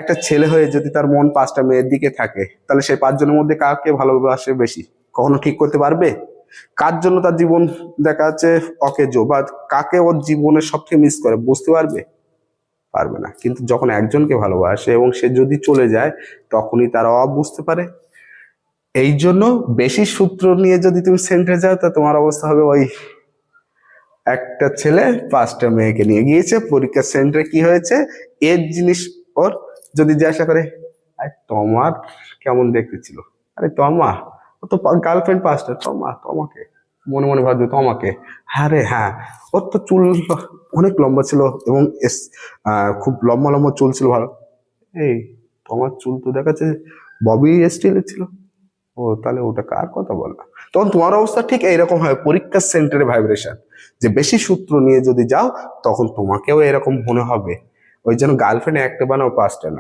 একটা ছেলে হয়ে যদি তার মন 5টা মেয়ের দিকে থাকে, তাহলে সেই 5 জনের মধ্যে কাকে ভালোবাসে বেশি? কখনো ঠিক করতে পারবে? কার জন্য তার জীবন দেখা যাচ্ছে অকেজো, বা কাকে ওর জীবনের সবচেয়ে মিস করে বুঝতে পারবে? পারবে না। কিন্তু যখন একজনকে ভালোবাসে এবং সে যদি চলে যায়, তখনই তার অভাব বুঝতে পারে। এই জন্য বেশি সূত্র নিয়ে যদি তুমি সেন্টারে যাও, তা তোমার অবস্থা হবে ওই একটা ছেলে 5টা মেয়েকে নিয়ে গিয়েছে পরীক্ষার সেন্টারে, কি হয়েছে এর জিনিস ওর যদি জিজ্ঞাসা করে, আরে তোমার কেমন দেখতে ছিল, আরে তোমা, ও তো গার্লফ্রেন্ড 5টা, তোমাকে মনে মনে ভাববে তোমাকে, হ্যাঁ রে হ্যাঁ, ওর তো চুল অনেক লম্বা ছিল এবং খুব লম্বা লম্বা চুল ছিল, ভালো। এই তোমার চুল তো দেখাচ্ছে ববি স্টিলের ছিল। ও তাহলে ওটা কার কথা বললাম? তখন তোমার অবস্থা ঠিক এইরকম হয় পরীক্ষার সেন্টারে ভাইব্রেশন, যে বেশি সূত্র নিয়ে যদি যাও, তখন তোমাকেও এরকম মনে হবে। ওই জন্য গার্লফ্রেন্ড একটা বানাও 5টা না।